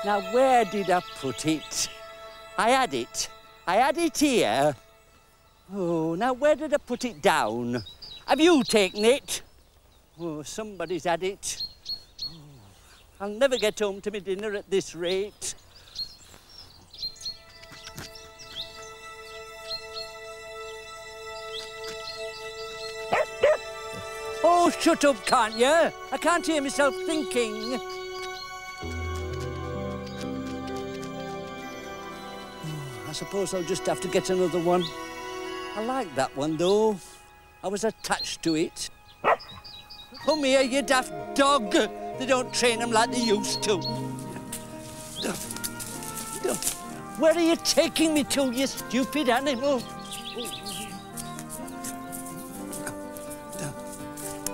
Now, where did I put it? I had it. I had it here. Oh, now where did I put it down? Have you taken it? Oh, somebody's had it. Oh, I'll never get home to my dinner at this rate. Oh, shut up, can't you? I can't hear myself thinking. I suppose I'll just have to get another one. I like that one, though. I was attached to it. Come here, you daft dog. They don't train them like they used to. Where are you taking me to, you stupid animal?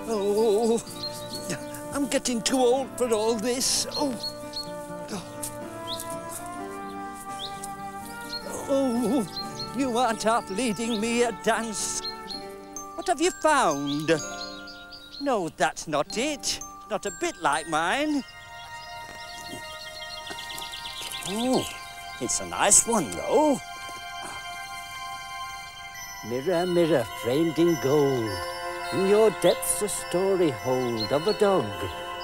Oh, I'm getting too old for all this. Oh, you aren't half leading me a dance. What have you found? No, that's not it. Not a bit like mine. Oh, it's a nice one, though. Mirror, mirror, framed in gold, in your depths a story hold of a dog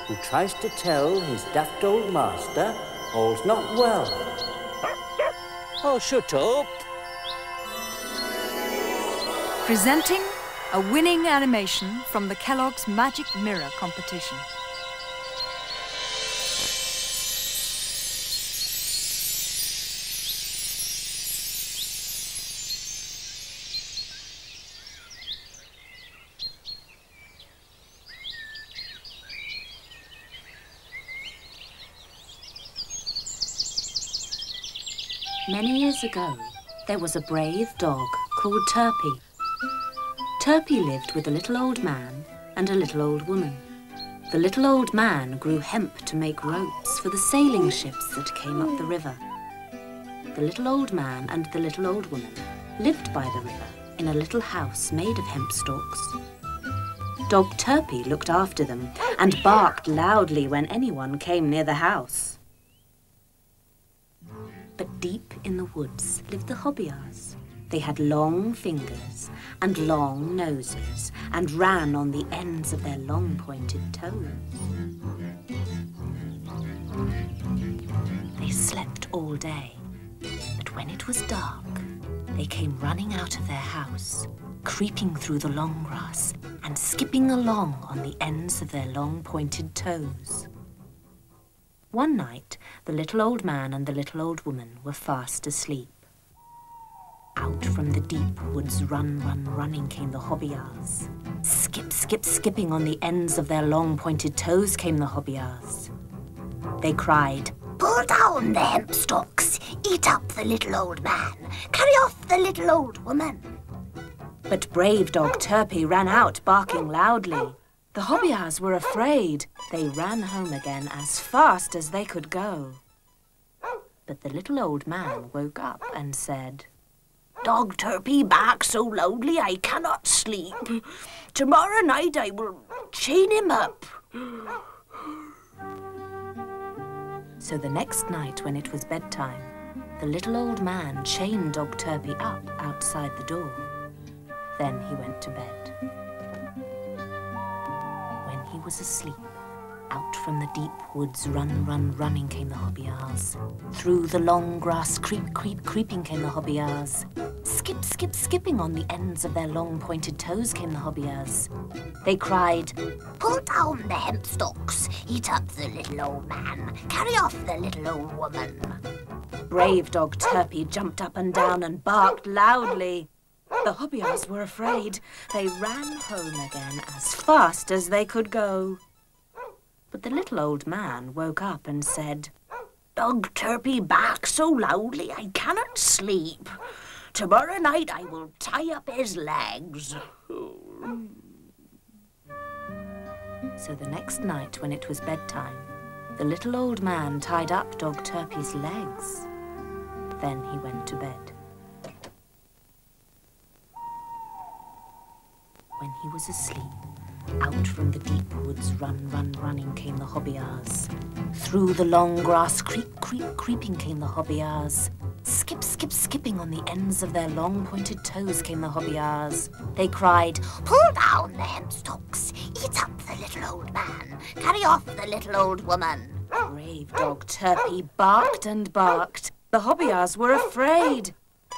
who tries to tell his daft old master all's not well. Oh, shut up. Presenting a winning animation from the Kellogg's Magic Mirror competition. Many years ago, there was a brave dog called Turpie. Turpie lived with a little old man and a little old woman. The little old man grew hemp to make ropes for the sailing ships that came up the river. The little old man and the little old woman lived by the river in a little house made of hemp stalks. Dog Turpie looked after them and barked loudly when anyone came near the house. But deep in the woods lived the Hobyahs. They had long fingers and long noses and ran on the ends of their long pointed toes. They slept all day, but when it was dark, they came running out of their house, creeping through the long grass and skipping along on the ends of their long pointed toes. One night, the little old man and the little old woman were fast asleep. Out from the deep woods, running came the Hobyahs. Skip, skip, skipping on the ends of their long pointed toes came the Hobyahs. They cried, "Pull down the hemp stalks, eat up the little old man, carry off the little old woman." But brave dog Turpie ran out barking loudly. The Hobyahs were afraid. They ran home again as fast as they could go. But the little old man woke up and said, "Dog Turpie barks so loudly I cannot sleep. Tomorrow night I will chain him up." So the next night when it was bedtime, the little old man chained Dog Turpie up outside the door. Then he went to bed. When he was asleep, out from the deep woods, running came the Hobyahs. Through the long grass, creeping came the Hobyahs. Skip, skip, skipping on the ends of their long pointed toes came the Hobyahs. They cried, "Pull down the hemp stalks, eat up the little old man, carry off the little old woman." Brave dog Turpie jumped up and down and barked loudly. The Hobyahs were afraid. They ran home again as fast as they could go. But the little old man woke up and said, "Dog Turpie barks so loudly I cannot sleep. Tomorrow night I will tie up his legs." So the next night when it was bedtime, the little old man tied up Dog Turpie's legs. Then he went to bed. When he was asleep, Out from the deep woods, running came the Hobyahs. Through the long grass, creeping came the Hobyahs. Skipping on the ends of their long pointed toes came the Hobyahs. They cried, "Pull down the hemp stalks, eat up the little old man, carry off the little old woman." Brave dog Turpy barked and barked. The Hobyahs were afraid.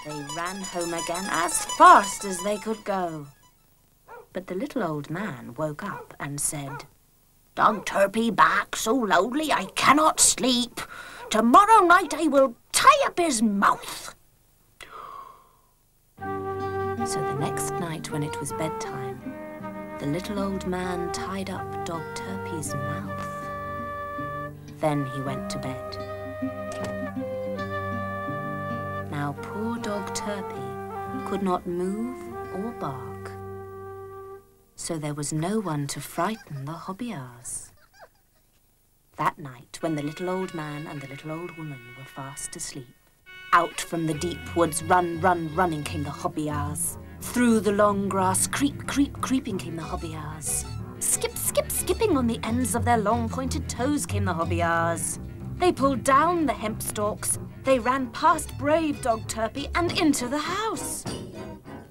They ran home again as fast as they could go. But the little old man woke up and said, "Dog Turpy barks so loudly I cannot sleep. Tomorrow night I will tie up his mouth." So the next night when it was bedtime, the little old man tied up Dog Turpy's mouth. Then he went to bed. Now poor Dog Turpy could not move or bark, so there was no one to frighten the Hobyahs. That night, when the little old man and the little old woman were fast asleep, out from the deep woods, running came the Hobyahs. Through the long grass, creeping came the Hobyahs. Skipping on the ends of their long pointed toes came the Hobyahs. They pulled down the hemp stalks. They ran past brave Dog Turpy and into the house.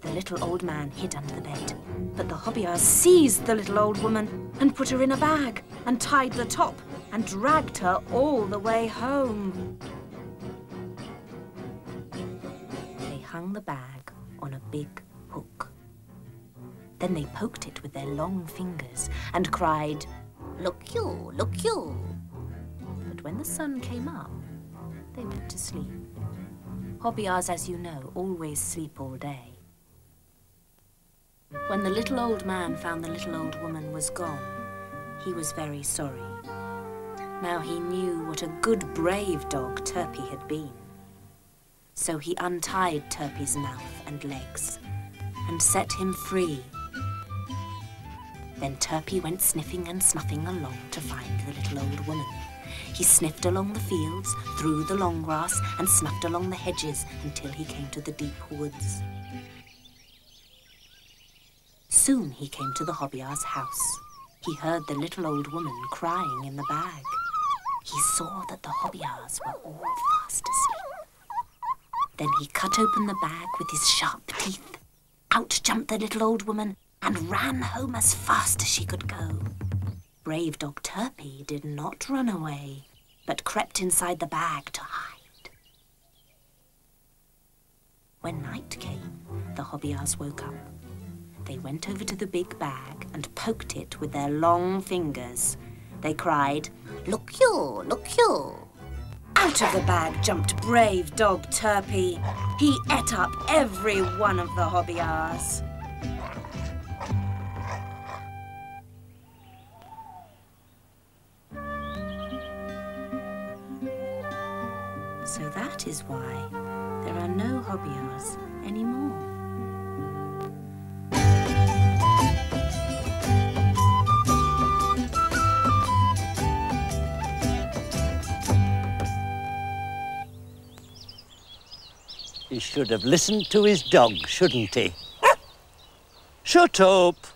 The little old man hid under the bed, but the Hobyahs seized the little old woman and put her in a bag and tied the top and dragged her all the way home. They hung the bag on a big hook. Then they poked it with their long fingers and cried, "Look you, look you." But when the sun came up, they went to sleep. Hobyahs, as you know, always sleep all day. When the little old man found the little old woman was gone, he was very sorry. Now he knew what a good, brave dog Turpy had been. So he untied Turpy's mouth and legs and set him free. Then Turpy went sniffing and snuffing along to find the little old woman. He sniffed along the fields, through the long grass, and snuffed along the hedges until he came to the deep woods. Soon he came to the Hobyahs' house. He heard the little old woman crying in the bag. He saw that the Hobyahs were all fast asleep. Then he cut open the bag with his sharp teeth. Out jumped the little old woman and ran home as fast as she could go. Brave Dog Turpy did not run away, but crept inside the bag to hide. When night came, the Hobyahs woke up. They went over to the big bag and poked it with their long fingers. They cried, "Look you, look you." Out of the bag jumped brave Dog Turpy. He ate up every one of the Hobyahs. So that is why there are no Hobyahs anymore. He should have listened to his dog, shouldn't he? Shut up!